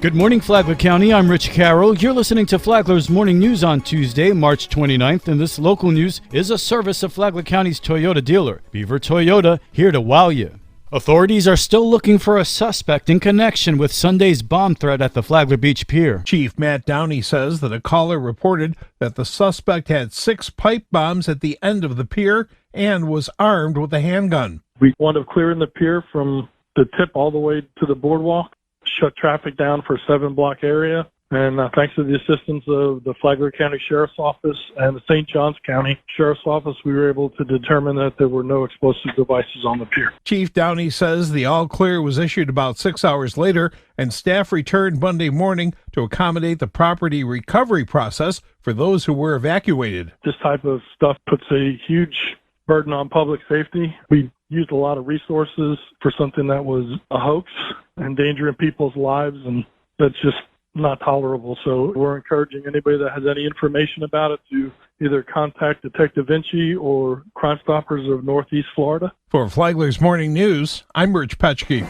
Good morning, Flagler County. I'm Rich Carroll. You're listening to Flagler's Morning News on Tuesday, March 29th, and this local news is a service of Flagler County's Toyota dealer, Beaver Toyota, here to wow you. Authorities are still looking for a suspect in connection with Sunday's bomb threat at the Flagler Beach Pier. Chief Matt Downey says that a caller reported that the suspect had 6 pipe bombs at the end of the pier and was armed with a handgun. We wound up clearing the pier from the tip all the way to the boardwalk, shut traffic down for a 7-block area. And thanks to the assistance of the Flagler County Sheriff's Office and the St. Johns County Sheriff's Office, we were able to determine that there were no explosive devices on the pier. Chief Downey says the all-clear was issued about 6 hours later, and staff returned Monday morning to accommodate the property recovery process for those who were evacuated. This type of stuff puts a huge burden on public safety. We used a lot of resources for something that was a hoax, endangering people's lives, and that's just not tolerable. So we're encouraging anybody that has any information about it to either contact Detective Vinci or Crime Stoppers of Northeast Florida. For Flagler's Morning News, I'm Rich Petchke.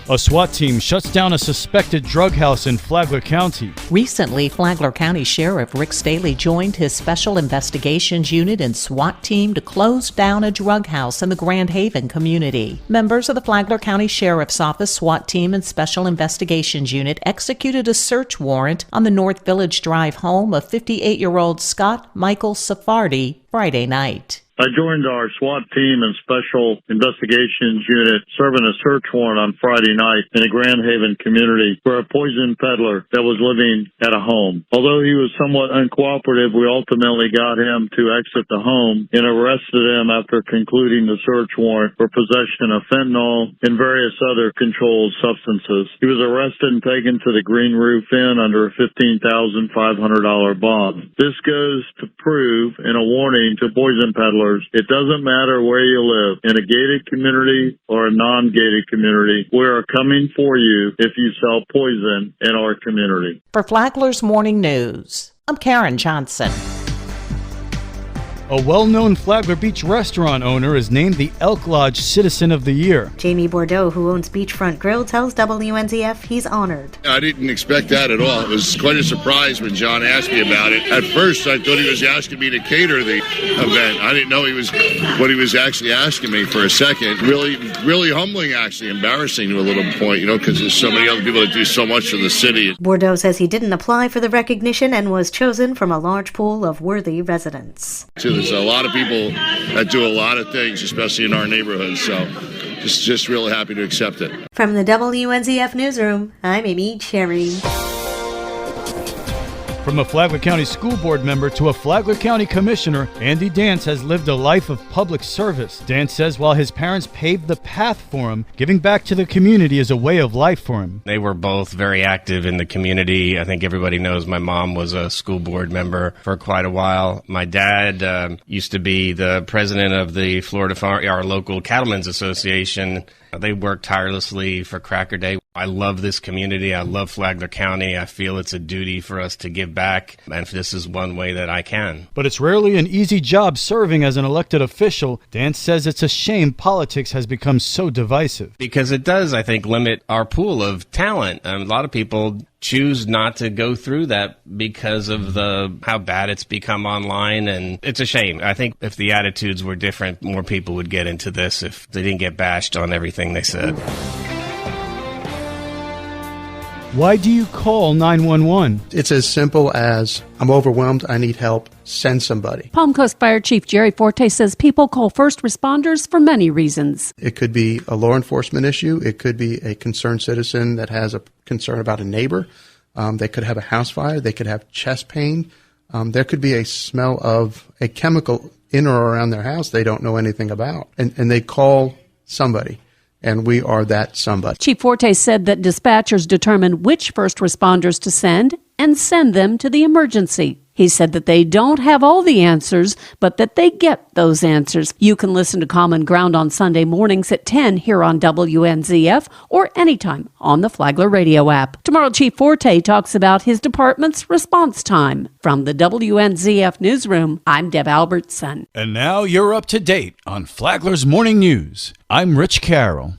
A SWAT team shuts down a suspected drug house in Flagler County. Recently, Flagler County Sheriff Rick Staley joined his Special Investigations Unit and SWAT team to close down a drug house in the Grand Haven community. Members of the Flagler County Sheriff's Office SWAT team and Special Investigations Unit executed a search warrant on the North Village Drive home of 58-year-old Scott Michael Safardi Friday night. I joined our SWAT team and Special Investigations Unit serving a search warrant on Friday night in the Grand Haven community for a poison peddler that was living at a home. Although he was somewhat uncooperative, we ultimately got him to exit the home and arrested him after concluding the search warrant for possession of fentanyl and various other controlled substances. He was arrested and taken to the Green Roof Inn under a $15,500 bond. This goes to prove and a warning to poison peddlers. It doesn't matter where you live, in a gated community or a non-gated community. We are coming for you if you sell poison in our community. For Flagler's Morning News, I'm Karen Johnson. A well-known Flagler Beach restaurant owner is named the Elk Lodge Citizen of the Year. Jamie Bordeaux, who owns Beachfront Grill, tells WNZF he's honored. I didn't expect that at all. It was quite a surprise when John asked me about it. At first, I thought he was asking me to cater the event. I didn't know what he was actually asking me for a second. Really humbling, actually, embarrassing to a little point, because there's so many other people that do so much for the city. Bordeaux says he didn't apply for the recognition and was chosen from a large pool of worthy residents. There's a lot of people that do a lot of things, especially in our neighborhood, so just really happy to accept it. From the WNZF Newsroom, I'm Amy Cherry. From a Flagler County School Board member to a Flagler County Commissioner, Andy Dance has lived a life of public service. Dance says while his parents paved the path for him, giving back to the community is a way of life for him. They were both very active in the community. I think everybody knows my mom was a school board member for quite a while. My dad used to be the president of the Florida our local Cattlemen's Association. They worked tirelessly for Cracker Day. I love this community. I love Flagler County. I feel it's a duty for us to give back, and this is one way that I can. But it's rarely an easy job serving as an elected official. Dan says it's a shame politics has become so divisive. Because it does, I think, limit our pool of talent. A lot of people choose not to go through that because of how bad it's become online, and it's a shame. I think if the attitudes were different, more people would get into this if they didn't get bashed on everything they said. Why do you call 911? It's as simple as, I'm overwhelmed, I need help, send somebody. Palm Coast Fire Chief Jerry Forte says people call first responders for many reasons. It could be a law enforcement issue. It could be a concerned citizen that has a concern about a neighbor. They could have a house fire. They could have chest pain. There could be a smell of a chemical in or around their house they don't know anything about. And they call somebody. And we are that somebody. Chief Forte said that dispatchers determine which first responders to send and send them to the emergency. He said that they don't have all the answers, but that they get those answers. You can listen to Common Ground on Sunday mornings at 10 here on WNZF or anytime on the Flagler radio app. Tomorrow, Chief Forte talks about his department's response time. From the WNZF Newsroom, I'm Deb Albertson. And now you're up to date on Flagler's Morning News. I'm Rich Carroll.